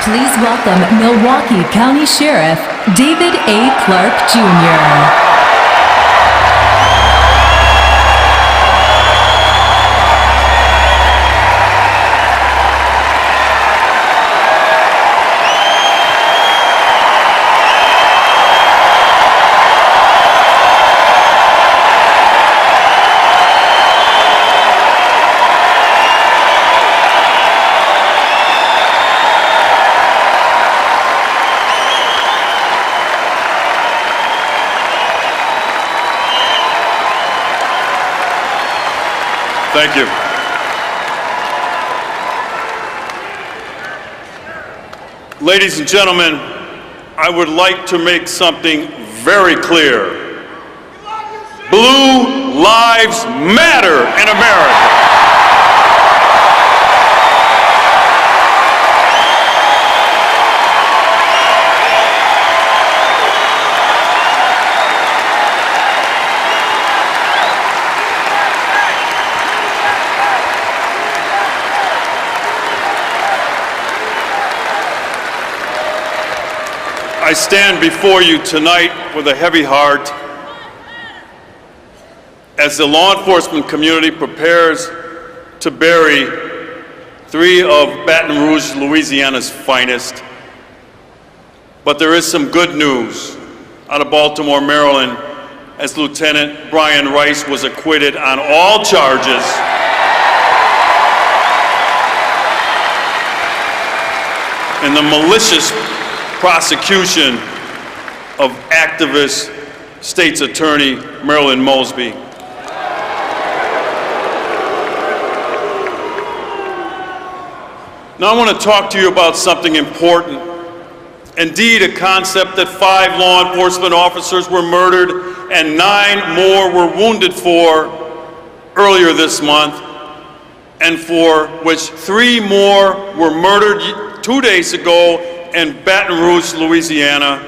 Please welcome Milwaukee County Sheriff David A. Clarke, Jr. Thank you. Ladies and gentlemen, I would like to make something very clear. Blue lives matter in America. I stand before you tonight with a heavy heart as the law enforcement community prepares to bury three of Baton Rouge, Louisiana's finest. But there is some good news out of Baltimore, Maryland, as Lieutenant Brian Rice was acquitted on all charges in the malicious prosecution of activist State's Attorney Marilyn Mosby. Now I want to talk to you about something important. Indeed, a concept that 5 law enforcement officers were murdered and 9 more were wounded for earlier this month, and for which 3 more were murdered 2 days ago in Baton Rouge, Louisiana,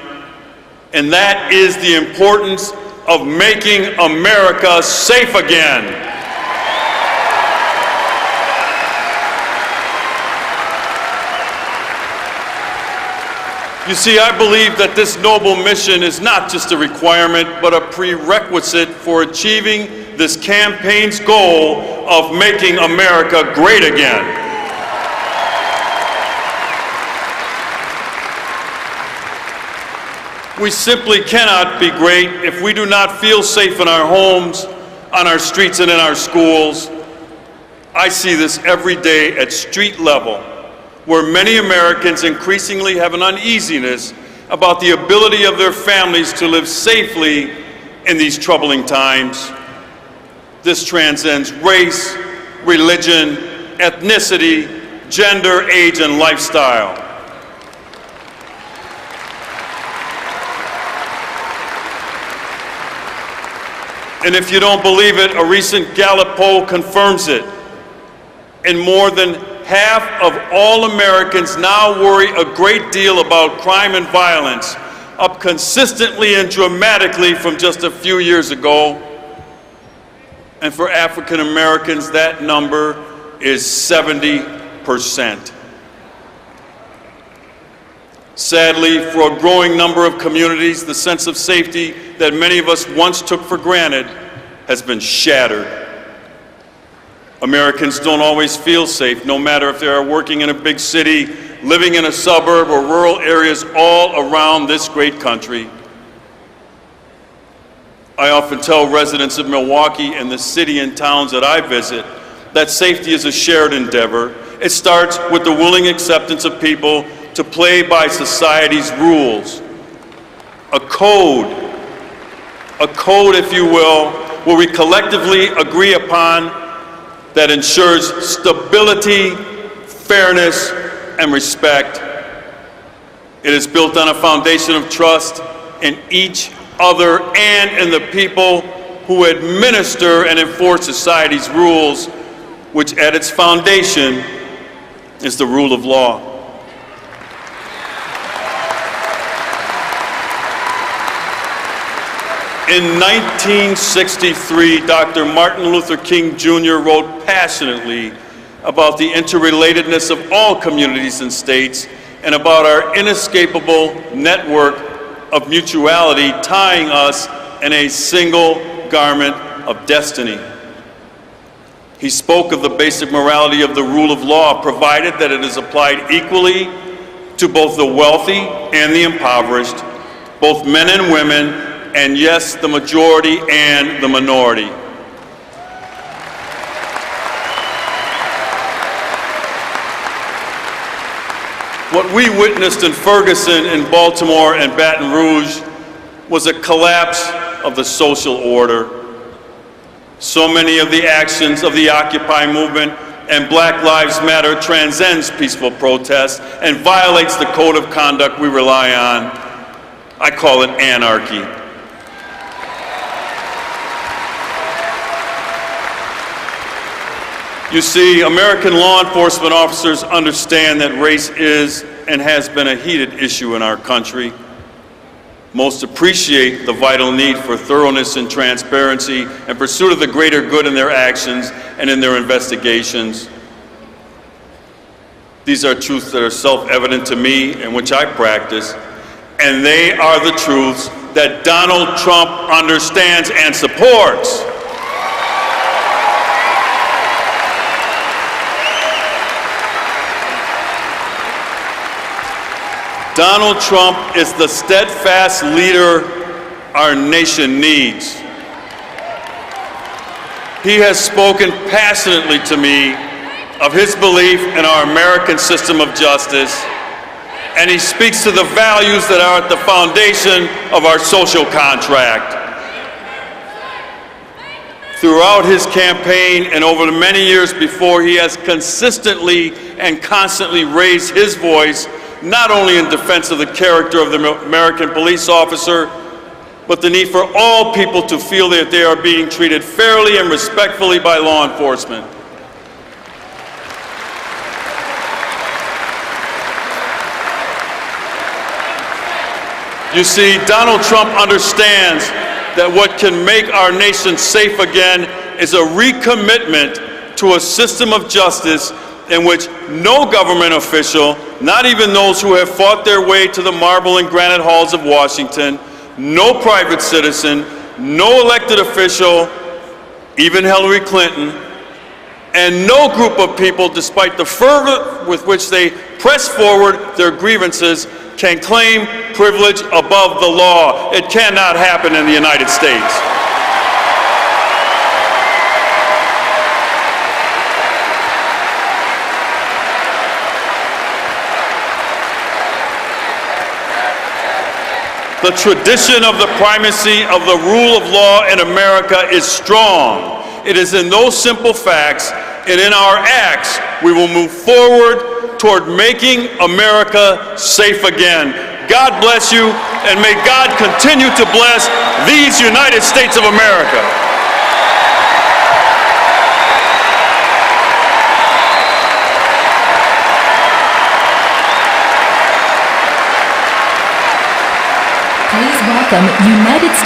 and that is the importance of making America safe again. You see, I believe that this noble mission is not just a requirement, but a prerequisite for achieving this campaign's goal of making America great again. We simply cannot be great if we do not feel safe in our homes, on our streets, and in our schools. I see this every day at street level, where many Americans increasingly have an uneasiness about the ability of their families to live safely in these troubling times. This transcends race, religion, ethnicity, gender, age, and lifestyle. And if you don't believe it, a recent Gallup poll confirms it. And more than half of all Americans now worry a great deal about crime and violence, up consistently and dramatically from just a few years ago. And for African Americans, that number is 70%. Sadly, for a growing number of communities, the sense of safety that many of us once took for granted has been shattered. Americans don't always feel safe, no matter if they are working in a big city, living in a suburb, or rural areas all around this great country. I often tell residents of Milwaukee and the city and towns that I visit that safety is a shared endeavor. It starts with the willing acceptance of people to play by society's rules. A code, if you will, where we collectively agree upon that ensures stability, fairness, and respect. It is built on a foundation of trust in each other and in the people who administer and enforce society's rules, which at its foundation is the rule of law. In 1963, Dr. Martin Luther King Jr. wrote passionately about the interrelatedness of all communities and states and about our inescapable network of mutuality tying us in a single garment of destiny. He spoke of the basic morality of the rule of law, provided that it is applied equally to both the wealthy and the impoverished, both men and women, and yes, the majority and the minority. What we witnessed in Ferguson, in Baltimore, and Baton Rouge was a collapse of the social order. So many of the actions of the Occupy movement and Black Lives Matter transcends peaceful protest and violates the code of conduct we rely on. I call it anarchy. You see, American law enforcement officers understand that race is and has been a heated issue in our country. Most appreciate the vital need for thoroughness and transparency and pursuit of the greater good in their actions and in their investigations. These are truths that are self-evident to me and which I practice, and they are the truths that Donald Trump understands and supports. Donald Trump is the steadfast leader our nation needs. He has spoken passionately to me of his belief in our American system of justice, and he speaks to the values that are at the foundation of our social contract. Throughout his campaign and over the many years before, he has consistently and constantly raised his voice, not only in defense of the character of the American police officer, but the need for all people to feel that they are being treated fairly and respectfully by law enforcement. You see, Donald Trump understands that what can make our nation safe again is a recommitment to a system of justice in which no government official, not even those who have fought their way to the marble and granite halls of Washington, no private citizen, no elected official, even Hillary Clinton, and no group of people, despite the fervor with which they press forward their grievances, can claim privilege above the law. It cannot happen in the United States. The tradition of the primacy of the rule of law in America is strong. It is in those simple facts and in our acts we will move forward toward making America safe again. God bless you, and may God continue to bless these United States of America. Please welcome United States